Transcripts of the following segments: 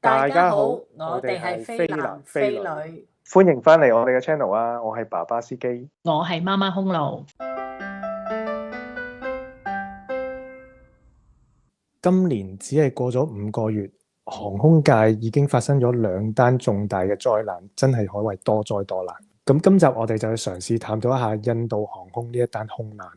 大家好，我哋係飛男飛女，歡迎返嚟我哋嘅 channel 啊！我係爸爸司機，我係媽媽空路。今年只係過咗5個月，航空界已經發生咗2單重大嘅災難，真係可謂多災多難。咁今集我哋就去嘗試探討一下印度航空呢一單空難。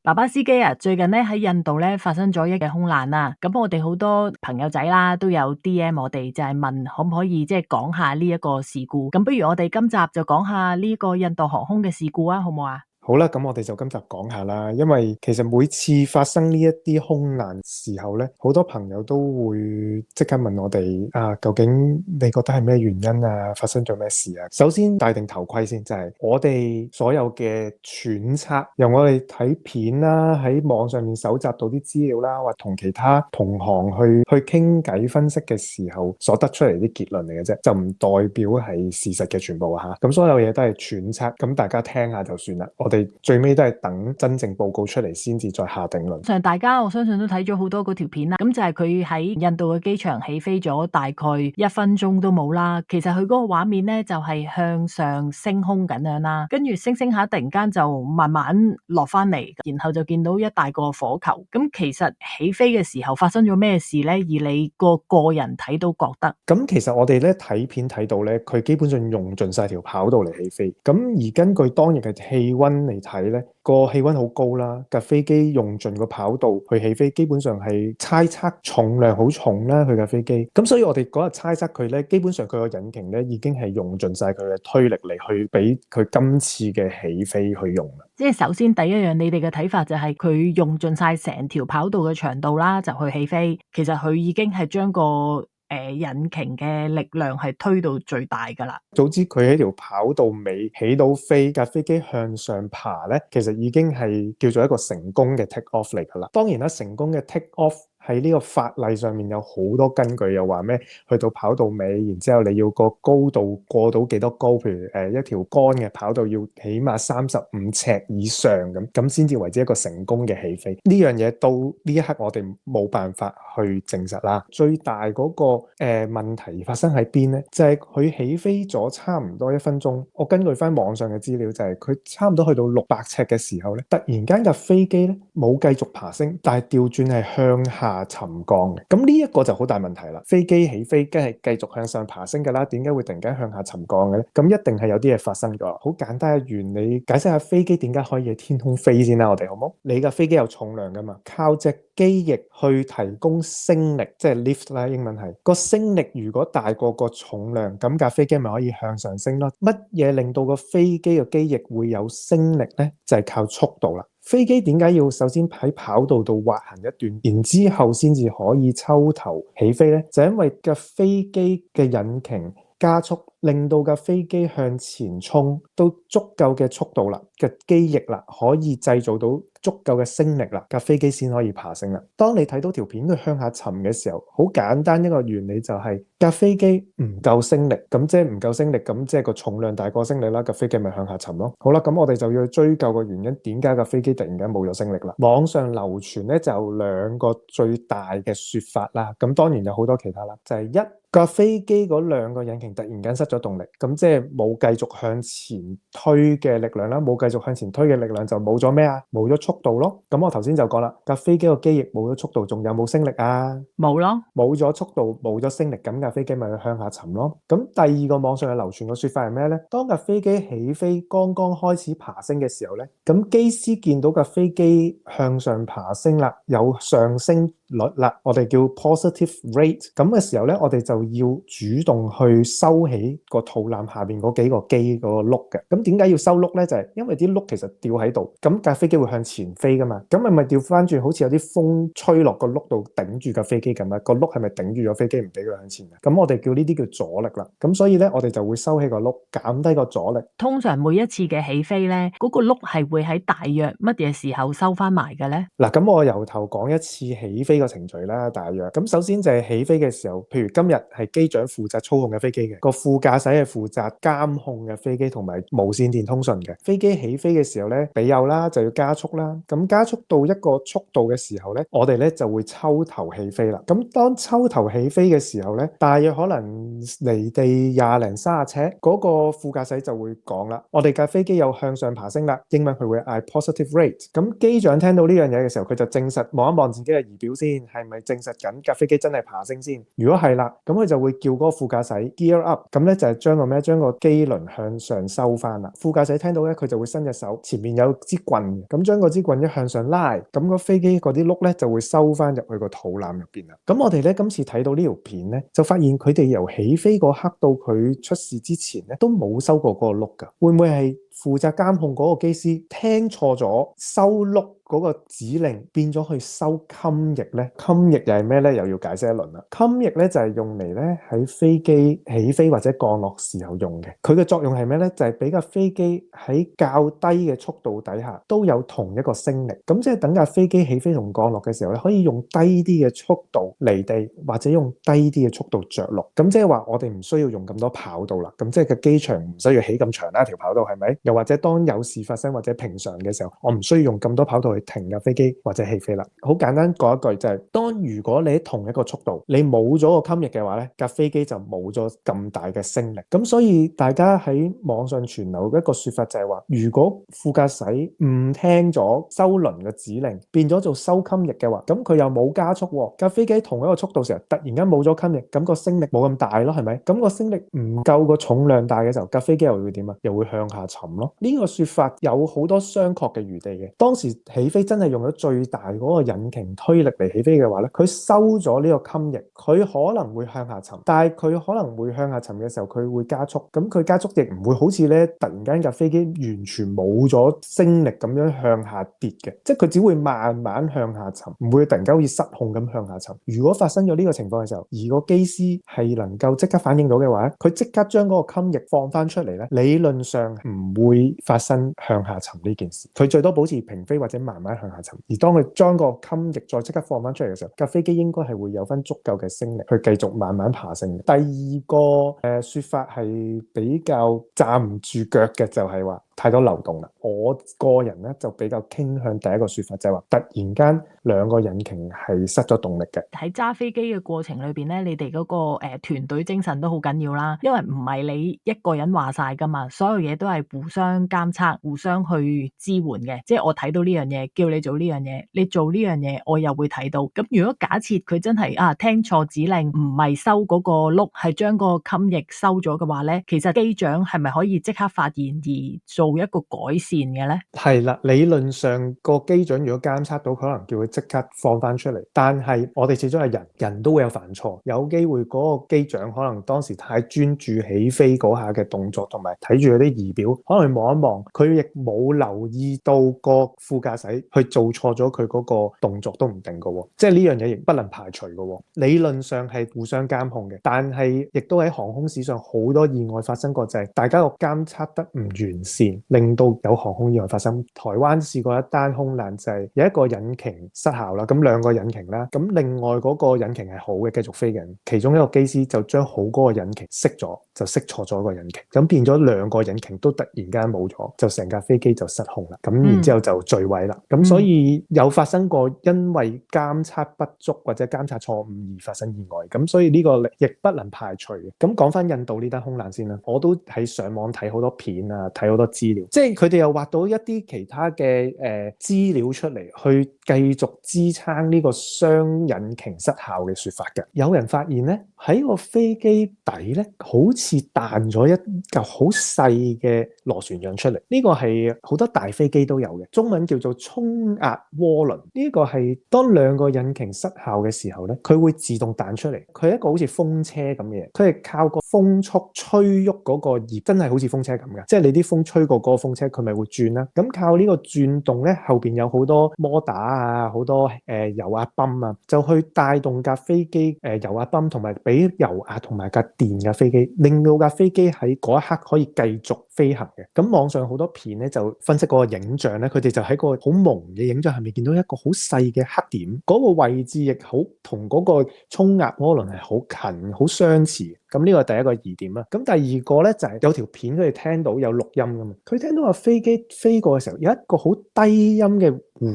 爸爸司機啊，最近咧喺印度咧發生咗一嘅空難啦。咁我哋好多朋友仔啦都有 DM 我哋，就係問可唔可以即係講下呢一個事故。咁不如我哋今集就講下呢個印度航空嘅事故啊，好唔好啊？好啦，咁我哋就今集講下啦，因為其實每次發生呢一啲空難時候咧，好多朋友都會即刻問我哋啊，究竟你覺得係咩原因啊？發生咗咩事啊？首先戴定頭盔先，就係我哋所有嘅揣測，由我哋睇片啦，喺網上面搜集到啲資料啦，或同其他同行去傾偈分析嘅時候所得出嚟啲結論嚟嘅啫，就唔代表係事實嘅全部啊吓。咁所有嘢都係揣測，咁大家聽下就算啦。我哋最尾都係等真正報告出嚟先至再下定論。上大家我相信都睇咗好多嗰條片啦，咁就係佢喺印度嘅機場起飛咗大概1分鐘都冇啦。其實佢嗰個畫面咧就係向上升空咁樣啦，跟住升升下突然間就慢慢落翻嚟，然後就見到一大個火球。咁其實起飛嘅時候發生咗咩事咧？以你個人睇到覺得？咁其實我哋咧睇片睇到咧，佢基本上用盡晒條跑道嚟起飛。咁而根據當日嘅氣溫嚟睇咧，個氣溫好高啦，架飛機用盡個跑道去起飛，基本上係猜測重量好重啦，佢架飛機。咁所以我哋嗰日猜測佢咧，基本上佢個引擎咧已經係用盡晒佢嘅推力嚟去俾佢今次嘅起飛去用啦。即係首先第一樣，你哋嘅睇法就係佢用盡晒成條跑道嘅長度啦，就去起飛。其實佢已經係將個引擎嘅力量係推到最大噶啦。早知佢喺條跑道尾起到飛，架飛機向上爬咧，其實已經係叫做一個成功嘅 take off 嚟噶啦。當然啦，成功嘅 take off 喺呢個法例上面有好多根據，又話咩去到跑道尾，然之後你要個高度過到幾多高，譬如一條乾嘅跑道要起碼35尺以上咁先至為之一個成功嘅起飛。呢樣嘢到呢一刻我哋冇辦法去證實啦。最大嗰個問題發生喺邊呢？就係佢起飛咗差唔多1分鐘，我根據翻網上嘅資料就係佢差唔多去到600尺嘅時候咧，突然間架飛機咧冇繼續爬升，但係調轉係向下沉降嘅。咁呢一個就好大問題啦。飛機起飛梗係繼續向上爬升噶啦，點解會突然間向下沉降嘅咧？咁一定係有啲嘢發生咗。好簡單嘅原理，解釋下飛機點解可以喺天空飛先啦，我哋好冇？你架飛機有重量噶嘛，靠隻機翼去提供升力，即係 lift 啦，英文係個升力如果大過個重量，咁架飛機咪可以向上升咯。乜嘢令到個飛機嘅機翼會有升力呢？就係靠速度啦。飛機點解要首先喺跑道度滑行一段，然之後先至可以抽頭起飛呢？就因為架飛機嘅引擎加速，令到架飛機向前衝到足夠嘅速度啦，嘅機翼啦，可以製造到足夠嘅升力啦，架飛機先可以爬升啦。當你睇到條片佢向下沉嘅時候，好簡單一個原理就係架飛機唔夠升力，咁即係唔夠升力，咁即係個重量大過升力啦，架飛機咪向下沉咯。好啦，咁我哋就要追究個原因，點解架飛機突然間冇咗升力啦？網上流傳咧就有2個最大嘅說法啦，咁當然有好多其他啦，就係一架飛機嗰2個引擎突然間失咗動力，咁即係冇繼續向前推嘅力量啦，冇繼續向前推嘅力量就冇咗咩啊？冇咗速度咯。咁我頭先就講啦，架飛機個機翼冇咗速度，仲有冇升力啊？冇咯，冇咗速度，冇咗升力，咁架飛機咪向下沉咯。咁第2個網上嘅流傳嘅說法係咩呢？當架飛機起飛剛剛開始爬升嘅時候呢，咁機師見到架飛機向上爬升啦，有上升率啦，我哋叫 positive rate。咁嘅時候呢，我哋就要主動去收起個肚腩下邊嗰幾個機嗰個轆嘅。咁點解要收轆呢？就係因為啲轆其實吊喺度，咁架飛機會向前飛噶嘛，咁係咪調翻轉，好似有啲風吹落個轆度頂住架飛機咁啊？個轆係咪頂住咗飛機唔俾佢向前啊？咁我哋叫呢啲叫阻力啦。咁所以呢，我哋就會收起個轆，減低個阻力。通常每一次嘅起飛呢，嗰個轆係會喺大約乜嘢時候收翻埋嘅呢？嗱，咁我由頭講一次起飛個程序啦，大約。咁首先就係起飛嘅時候，譬如今日係機長負責操控嘅飛機嘅，個副駕駛係負責監控嘅飛機同埋無線電通訊嘅。飛機起飛嘅時候咧，俾油啦，就要加速啦。咁加速到一個速度嘅時候咧，我哋咧就會抽頭起飛啦。咁當抽頭起飛嘅時候咧，大約可能離地20零30尺，嗰個副駕駛就會講啦，我哋架飛機有向上爬升啦。英文佢會嗌 positive rate。咁機長聽到呢樣嘢嘅時候，佢就證實望一望自己嘅儀表先，係咪證實緊架飛機真係爬升先？如果係啦，咁佢就會叫嗰個副駕駛 gear up。咁咧就係將個機輪向上收翻啦。副駕駛聽到咧，佢就會伸隻手，前面有支棍嘅，咁將嗰支棍一向上拉，咁個飛機嗰啲轆咧就會收翻入去個肚腩入邊啦。咁我哋咧今次睇到呢條片咧，就發現佢哋由起飛嗰刻到佢出事之前咧，都冇收過嗰個轆噶。會唔會係負責監控嗰個機師聽錯咗收轆嗰個指令，變咗去收襟翼咧？襟翼又係咩咧？又要解釋一輪啦。襟翼咧就係用嚟咧喺飛機起飛或者降落時候用嘅。佢嘅作用係咩咧？就係俾架飛機喺較低嘅速度底下都有同一個升力。咁即係等架飛機起飛同降落嘅時候咧，可以用低啲嘅速度離地，或者用低啲嘅速度着陸。咁即係話我哋唔需要用咁多跑道啦。咁即係個機場唔需要起咁長啦，條跑道係咪？又或者當有事發生或者平常嘅時候，我唔需要用咁多跑道去停架飛機或者起飛啦。好簡單講一句就係，如果你喺同一個速度，你冇咗個襟翼嘅話咧，架飛機就冇咗咁大嘅升力。咁所以大家喺網上傳流一個說法就係話，如果副駕駛唔聽咗收輪嘅指令，變咗做收襟翼嘅話，咁佢又冇加速喎，架飛機喺同一個速度時候突然間冇咗襟翼，咁個升力冇咁大咯，係咪？咁個升力唔夠個重量大嘅時候，架飛機又會點啊？又會向下沉咯。呢個說法有好多商榷嘅餘地嘅。當時起飛真係用咗最大嗰個引擎推力嚟起飛嘅話咧，佢收咗呢個襟翼，佢可能會向下沉，但係佢可能會向下沉嘅時候，佢會加速。咁佢加速亦唔會好似咧突然間架飛機完全冇咗升力咁樣向下跌嘅，即係佢只會慢慢向下沉，唔會突然間好似失控咁向下沉。如果發生咗呢個情況嘅時候，而個機師係能夠即刻反應到嘅話咧，佢即刻將嗰個襟翼放翻出嚟咧，理論上唔會發生向下沉呢件事。佢最多保持平飛或者慢慢向下沉。而當佢將個襟翼再即刻放翻出嚟嘅時候，架飛機應該係會有翻足夠嘅升力去繼續慢慢爬升嘅。第二個說法係比較站唔住腳嘅，就係話太多流動啦。我個人咧就比較傾向第一個說法，就係話突然間兩個引擎係失咗動力嘅。喺揸飛機嘅過程裏邊咧，你哋嗰個團隊精神都好緊要啦，因為唔係你一個人話晒噶嘛，所有嘢都係互相監測、互相去支援嘅。即係我睇到呢樣嘢，叫你做呢樣嘢，你做呢樣嘢，我又會睇到。咁如果假設佢真係聽錯指令，唔係收嗰個轆，係將個襟翼收咗嘅話咧，其實機長係咪可以即刻發現而做一個改善嘅咧？係啦，理論上個機長如果監測到，可能叫佢即刻放翻出嚟。但係我哋始終係人，人都會有犯錯，有機會嗰個機長可能當時太專注起飛嗰下嘅動作，同埋睇住嗰啲儀表，可能望一望，佢亦冇留意到個副駕駛去做錯咗佢嗰個動作都唔定㗎喎。即係呢樣嘢亦不能排除㗎喎。理論上係互相監控嘅，但係亦都喺航空史上好多意外發生過，就係大家個監測得唔完善，令到有航空意外發生。台灣試過一單空難，就係有一個引擎失效啦，咁兩個引擎啦，咁另外嗰個引擎係好嘅，繼續飛嘅，其中一個機師就將好嗰個引擎熄咗，就熄錯咗個引擎，咁變咗兩個引擎都突然間冇咗，就成架飛機就失控啦，咁然之後就墜毀啦。咁所以有發生過因為監測不足或者監測錯誤而發生意外，咁所以呢個亦不能排除嘅。咁講翻印度呢單空難先啦，我都喺上網睇好多片啊，睇好多資料，即係佢哋又挖到一啲其他嘅資料出嚟，去繼續支撐呢個雙引擎失效嘅說法嘅。有人發現咧，喺個飛機底咧，好似彈咗一嚿好細嘅螺旋槳出嚟。呢個係好多大飛機都有嘅，中文叫做衝壓渦輪。呢個係當兩個引擎失效嘅時候咧，佢會自動彈出嚟。佢係一個好似風車咁嘅嘢，佢係靠個風速吹喐嗰個葉，真係好似風車咁嘅。即係你啲風吹過嗰個風車，佢咪會轉啦。咁靠呢個轉動咧，後邊有好多摩打啊，好多油壓泵啊，就去帶動架飛機油壓泵同埋俾油壓同埋架電嘅飛機，令到架飛機喺嗰一刻可以繼續飛飛行嘅。咁網上好多片咧就分析嗰個影像咧，佢哋就喺個好朦嘅影像下面見到一個好細嘅黑點，嗰個位置亦好同嗰個衝壓渦輪係好近、好相似。咁呢個係第一個疑點啦。咁第二個咧就係有條片佢哋聽到有錄音噶嘛，佢聽到話飛機飛過嘅時候有一個好低音嘅呼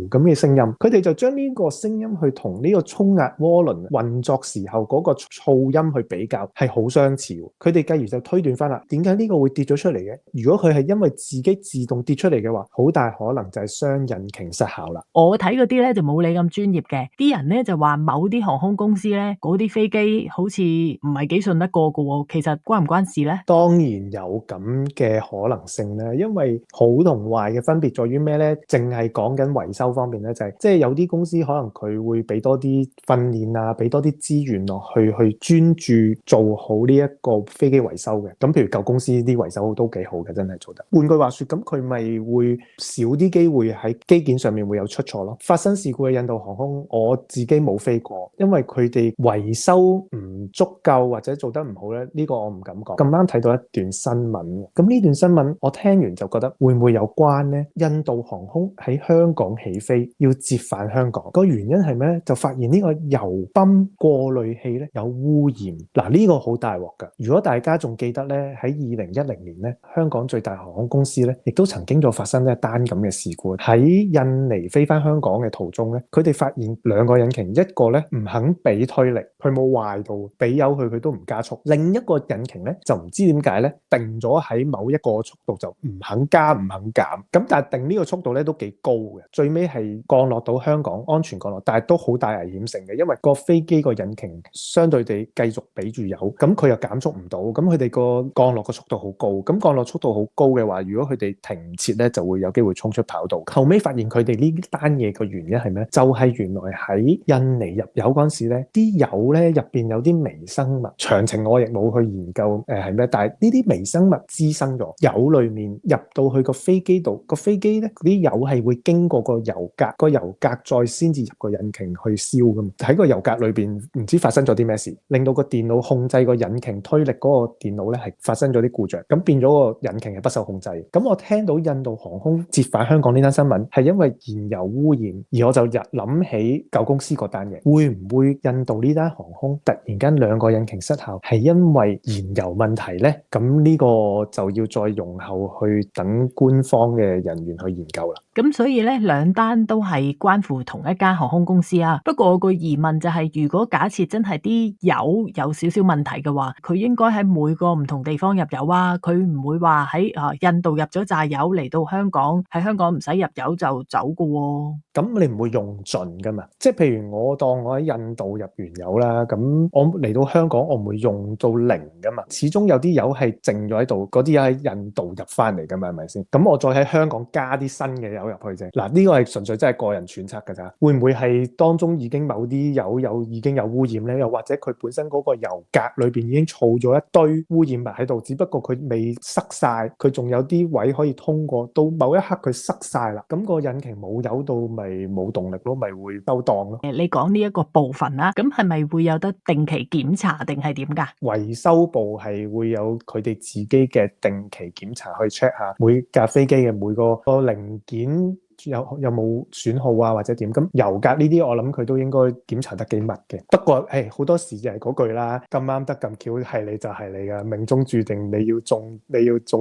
咁嘅聲音，佢哋就將呢個聲音去同呢個衝壓渦輪運作時候嗰個噪音去比較，係好相似。佢哋繼而就推斷翻啦，點解呢個會跌咗出嚟嘅？如果佢係因為自己自動跌出嚟嘅話，好大可能就係雙引擎失效啦。我睇嗰啲咧就冇你咁專業嘅，啲人咧就話某啲航空公司咧嗰啲飛機好似唔係幾信得過㗎喎，其實關唔關事咧？當然有咁嘅可能性啦，因為好同壞嘅分別在於咩咧？淨係講緊維修方面咧，就係即係有啲公司可能佢會俾多啲訓練啊，俾多啲資源落去專注做好呢一個飛機維修嘅。咁譬如舊公司啲維修都幾好嘅，真係做得。換句話說，咁佢咪會少啲機會喺機件上面會有出錯咯。發生事故嘅印度航空，我自己冇飛過，因為佢哋維修唔足夠或者做得唔好咧，呢個我唔敢講。咁啱睇到一段新聞，咁呢段新聞我聽完就覺得會唔會有關呢？印度航空喺香港起飛要折返香港，個原因係咩咧？就發現呢個油泵過濾器咧有污染。嗱，呢個好大鑊㗎。如果大家仲記得咧，喺2010年咧，香港最大航空公司咧亦都曾經發生一單咁嘅事故。喺印尼飛翻香港嘅途中咧，佢哋發現兩個引擎，一個咧唔肯俾推力，佢冇壞到，俾油佢都唔加速；另一個引擎咧就唔知點解咧定咗喺某一個速度就唔肯加唔肯減。咁但係定呢個速度咧都幾高嘅，最尾係降落到香港，安全降落，但係都好大危險性嘅，因為個飛機個引擎相對地繼續俾住油，咁佢又減速唔到，咁佢哋個降落個速度好高，咁降落速度好高嘅話，如果佢哋停唔切咧，就會有機會衝出跑道。後尾發現佢哋呢單嘢個原因係咩？就係原來喺印尼入油嗰陣時咧，啲油咧入邊有啲微生物，詳情我亦冇去研究係咩，但係呢啲微生物滋生咗油裏面入到去個飛機度，個飛機咧啲油係會經過個油格，個油格再先至入個引擎去燒噶嘛。喺個油格裏邊唔知發生咗啲咩事，令到個電腦控制個引擎推力嗰個電腦咧係發生咗啲故障，咁變咗個引擎係不受控制。咁我聽到印度航空折返香港呢單新聞係因為燃油污染，而我就諗起舊公司嗰單嘢，會唔會印度呢單航空突然間兩個引擎失效係因為燃油問題呢？咁呢個就要再容後去等官方嘅人員去研究啦。咁所以咧，兩單都係關乎同一間航空公司啊。不過我個疑問就係，如果假設真係啲油有少少問題嘅話，佢應該喺每個唔同地方入油啊，佢唔會話喺印度入咗炸油嚟到香港，喺香港唔使入油就走㗎喎。咁你唔會用盡噶嘛？即係譬如我當我喺印度入完油啦，咁我嚟到香港我唔會用到零噶嘛。始終有啲油係剩咗喺度，嗰啲油喺印度入翻嚟噶嘛，係咪先？咁我再喺香港加啲新嘅油入去啫。嗱，呢個係純粹真係個人揣測㗎咋。會唔會係當中已經某啲油已經有污染咧？又或者佢本身嗰個油格裏邊已經儲咗一堆污染物喺度，只不過佢未塞晒，佢仲有啲位可以通過，到某一刻佢塞晒啦，咁個引擎冇油到咪冇動力咯，咪會收檔咯。你講呢一個部分啦，咁係咪會有得定期檢查定係點㗎？維修部係會有佢哋自己嘅定期檢查去 check 下每架飛機嘅每個零件。有冇損耗啊或者點，咁油格呢啲我諗佢都應該檢查得幾密嘅。不過好多時就係嗰句啦，咁啱得咁巧係你就係你㗎，命中注定你要中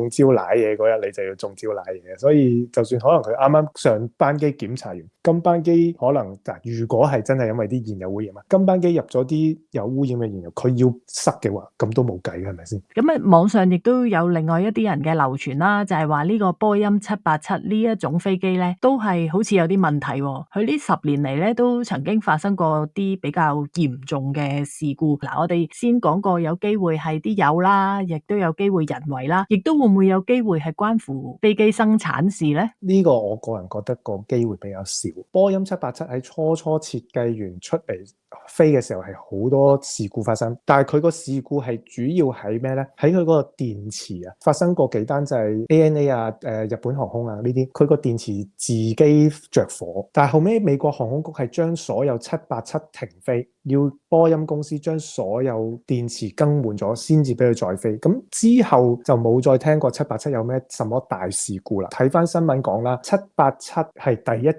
招瀨嘢嗰日你就要中招瀨嘢。所以就算可能佢啱啱上班機檢查完，今班機可能如果係真係因為啲燃油污染啊，今班機入咗啲有污染嘅燃油，佢要塞嘅話，咁都冇計嘅，係咪先？咁網上亦都有另外一啲人嘅流傳啦，就係話呢個波音787呢一種飛機咧，都係好似有啲問題喎。佢呢10年嚟咧都曾經發生過啲比較嚴重嘅事故。嗱，我哋先講過有機會係啲油啦，亦都有機會人為啦，亦都會唔會有機會係關乎飛機生產事咧？呢個我個人覺得個機會比較少。波音787喺初設計完出嚟飛嘅時候係好多事故發生，但係佢個事故係主要喺咩呢？喺佢嗰個電池啊，發生過幾單就係 ANA 啊、日本航空啊呢啲，佢個電池自己着火，但係後尾美國航空局係將所有787停飛，要波音公司將所有電池更換咗先至俾佢再飛。咁之後就冇再聽過787有咩什麼大事故啦。睇翻新聞講啦，787係第一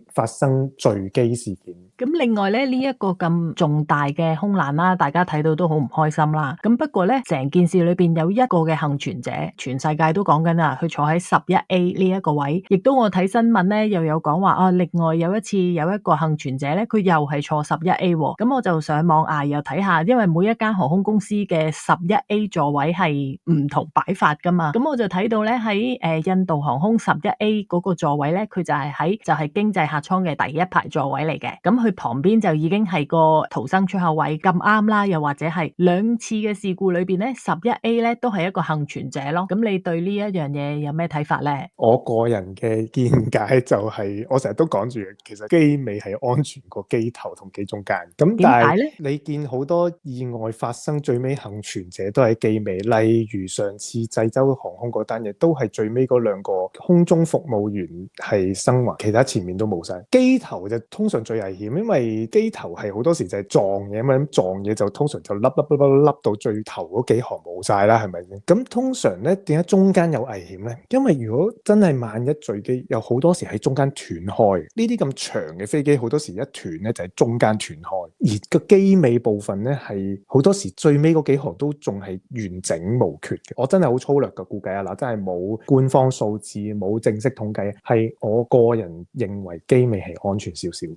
次發生墜機事件。咁另外咧，呢一個咁重大嘅空難啦，大家睇到都好唔開心啦。咁不過咧，成件事裏邊有一個嘅幸存者，全世界都講緊啊，佢坐喺11A 呢一個位。亦都我睇新聞咧，又有講話啊，另外有一次有一個幸存者咧，佢又係坐11A 喎。咁我就上網又睇下，因為每一間航空公司嘅11A 座位係唔同擺法噶嘛。咁我就睇到咧喺印度航空11A 嗰個座位咧，佢就係經濟客艙嘅第一排座位嚟嘅。咁佢旁邊就已經係個逃生出口位咁啱啦，又或者係兩次嘅事故裏邊咧，11A 咧都係一個幸存者咯。咁你對呢一樣嘢有咩睇法咧？我個人嘅見解就係，我成日都講住，其實機尾係安全過機頭同機中間。咁但係你見好多意外發生，最尾幸存者都係機尾，例如上次濟州航空嗰單嘢，都係最尾嗰兩個空中服務員係生還，其他前面都冇晒。機頭就通常最危險，因為機頭係好多時就係撞嘢嘛，咁撞嘢就通常就凹到最頭嗰幾行冇晒啦，係咪先？咁通常咧，點解中間有危險咧？因為如果真係萬一墜機，有好多時喺中間斷開。呢啲咁長嘅飛機，好多時一斷咧就係中間斷開，而個機尾部分咧係好多時最尾嗰幾行都仲係完整無缺嘅。我真係好粗略嘅估計啊，嗱，真係冇官方數字，冇正式統計，係我個人認為機尾係安全少少。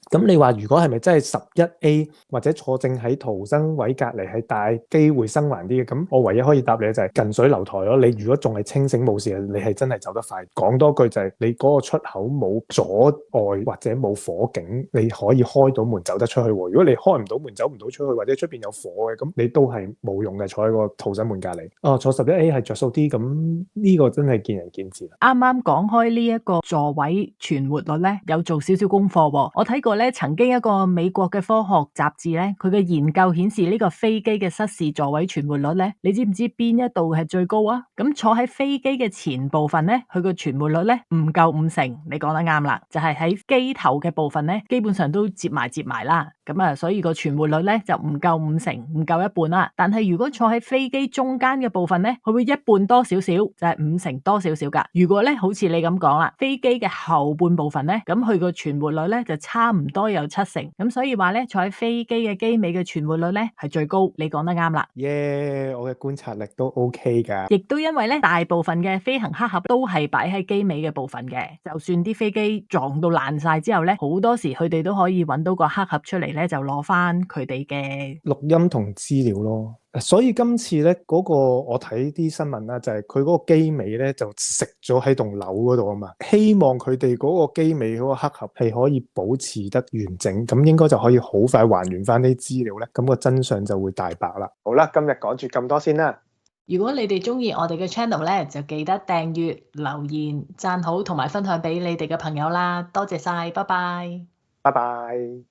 咁你話如果係咪真係11A 或者坐正喺逃生位隔離係大機會生還啲嘅？咁我唯一可以答你就係近水樓台咯。你如果仲係清醒冇事，你係真係走得快。講多句就係你嗰個出口冇阻礙或者冇火警，你可以開到門走得出去。如果你開唔到門走唔到出去，或者出邊有火嘅，咁你都係冇用嘅。坐喺個逃生門隔離。坐11A 係着數啲，咁呢個真係見仁見智啦。啱啱講開呢一個座位存活率咧，有做少少功課喎。我睇過咧，曾經一個美國嘅科學雜誌咧，佢嘅研究顯示呢個飛機嘅失事座位存活率咧，你知唔知邊一度係最高啊？咁坐喺飛機嘅前部分咧，佢個存活率咧唔夠50%，你講得啱啦，就係喺機頭嘅部分咧，基本上都接埋啦。咁啊，所以個存活率咧就唔夠50%，唔夠一半啦。但係如果坐喺飛機中間嘅部分咧，佢會一半多少少，就係50%多少少噶。如果咧好似你咁講啦，飛機嘅後半部分咧，咁佢個存活率咧就差唔多有70%。咁所以話咧，坐喺飛機嘅機尾嘅存活率咧係最高。你講得啱啦。耶，我嘅觀察力都 OK 噶。亦都因為咧，大部分嘅飛行黑盒都係擺喺機尾嘅部分嘅。就算啲飛機撞到爛晒之後咧，好多時佢哋都可以揾到個黑盒出嚟咧，就攞翻佢哋嘅錄音同資料咯。所以今次咧嗰個我睇啲新聞啦，就係佢嗰個機尾咧就食咗喺棟樓嗰度啊嘛。希望佢哋嗰個機尾嗰個黑盒係可以保持得完整，咁應該就可以好快還原翻啲資料咧，咁個真相就會大白啦。好啦，今日講住咁多先啦。如果你哋中意我哋嘅 channel 咧，就記得訂閱、留言、讚好同埋分享俾你哋嘅朋友啦。多謝晒，拜拜。拜拜。